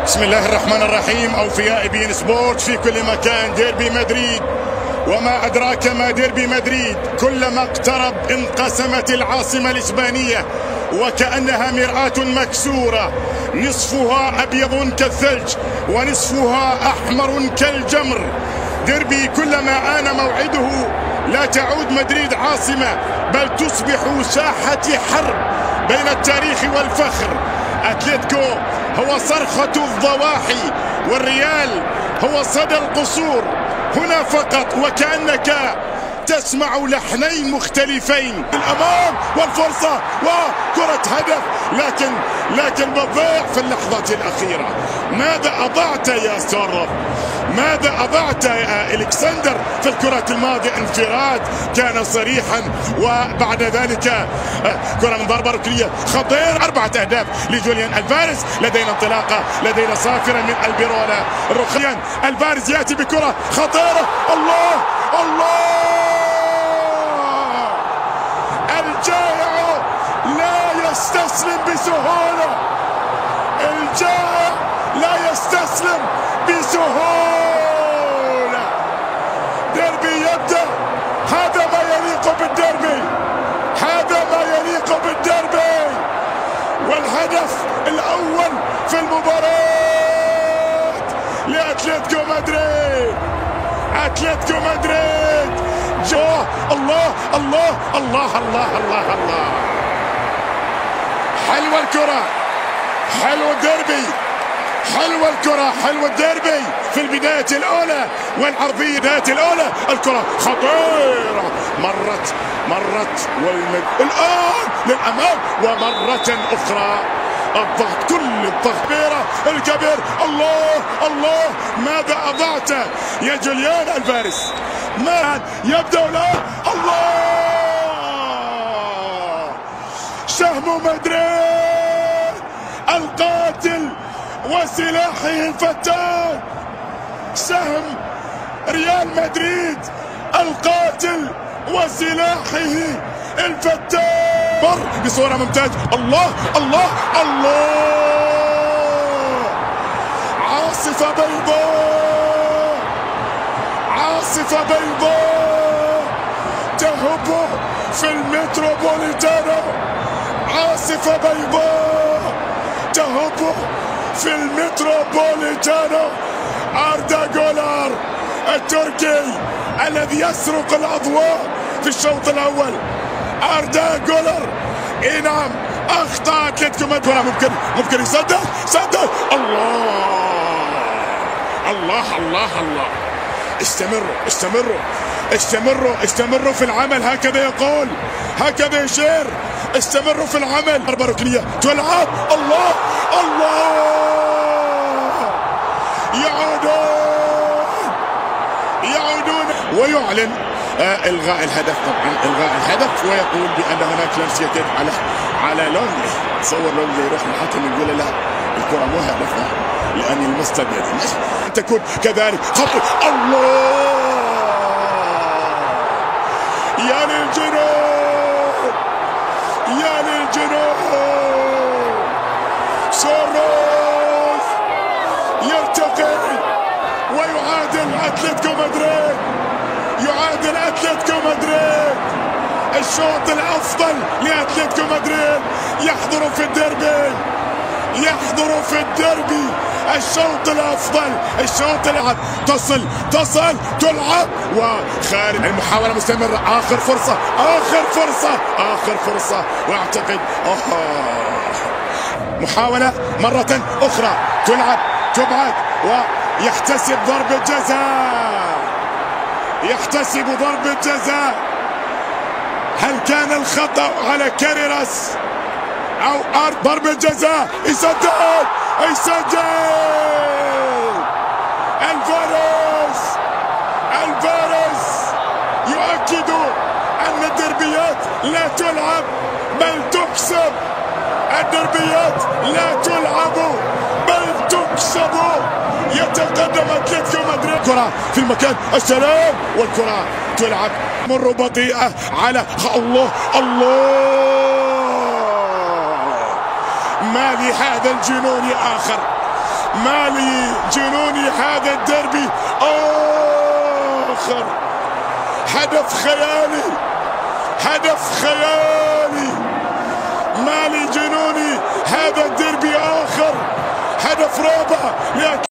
بسم الله الرحمن الرحيم. أوفياء بين سبورت في كل مكان. ديربي مدريد، وما أدراك ما ديربي مدريد. كلما اقترب انقسمت العاصمة الإسبانية وكأنها مرآة مكسورة، نصفها أبيض كالثلج ونصفها أحمر كالجمر. ديربي كلما آن موعده لا تعود مدريد عاصمة، بل تصبح ساحة حرب بين التاريخ والفخر. أتلتيكو هو صرخة الضواحي، والريال هو صدى القصور. هنا فقط وكأنك تسمع لحنين مختلفين. الأمام والفرصة وكرة هدف، لكن بتضيع في اللحظة الأخيرة. ماذا أضعت يا سورلوف؟ ماذا أضعت يا إلكسندر في الكرة الماضية؟ انفراد كان صريحا، وبعد ذلك كرة من ضربة ركنية خطير. 4 أهداف لجوليان الفاريز. لدينا انطلاقة، لدينا صافرة من البيرولا. رخيان الفاريز يأتي بكرة خطيرة. الله الله، الجائع لا يستسلم بسهولة. الجائع لا يستسلم بسهولة. ديربي يبدأ. هذا ما يليق بالديربي، هذا ما يليق بالديربي. والهدف الأول في المباراة لأتلتيكو مدريد. أتلتيكو مدريد. الله الله الله الله الله الله. حلوة الكرة، حلو الديربي، حلوة الكرة، حلو الديربي في البداية الأولى والعرضية. البداية الأولى الكرة خطيرة، مرت الآن للأمام ومرة أخرى. الضغط، كل الضغط الكبير. الله الله، ماذا أضعت يا جوليان الفاريز؟ ما يبدأ الآن. الله، سهم مدريد القاتل وسلاحه الفتان. سهم ريال مدريد القاتل وسلاحه الفتان. مر بصورة ممتازة. الله الله الله، عاصفة بيضاء، عاصفة بيضاء تهب في المتروبوليتانو. عاصفة بيضاء تهب في المتروبوليتانو. أردا جولر التركي الذي يسرق الأضواء في الشوط الأول. أردا جولر، اي نعم، اخطا اتلتيكو مدريد. ممكن يصدق. الله الله الله الله. استمروا في العمل. هكذا يقول، هكذا يشير. استمروا في العمل. ضربة ركنية تلعب. الله الله، يعودون ويعلن الغاء الهدف. طبعا الغاء الهدف، ويقول بان هناك لمس يد على لونلي. تصور لونلي يروح الحكم يقول لا الكره مو هدف لان لمست بيده. تكون كذلك خطر. الله، يا للجنون، يا للجنون. سورلوف يرتقي ويعادل أتلتيكو مدريد، يعادل أتلتيكو مدريد. الشوط الأفضل لأتلتيكو مدريد يحضر في الديربي، يحضر في الديربي. الشوط الأفضل، الشوط الأفضل. تصل تلعب وخارج. المحاولة مستمرة. آخر فرصة وأعتقد محاولة مرة أخرى. تلعب، تبعد، ويحتسب ضربة جزاء. يحتسب ضربة جزاء. هل كان الخطأ على كاريراس أو أرض؟ ضربة جزاء. يسجل الفاريز يؤكد أن الدربيات لا تلعب بل تكسب. الدربيات لا تلعب بل تكسب. يتقدم أتلتيكو مدريد. كرة في المكان، السلام، والكرة تلعب مر بطيئة على الله الله. ما لهذا الجنون آخر، مالي جنوني هذا الديربي آخر. هدف خيالي، هدف خيالي. مالي جنوني هذا الديربي آخر، هدف رابع.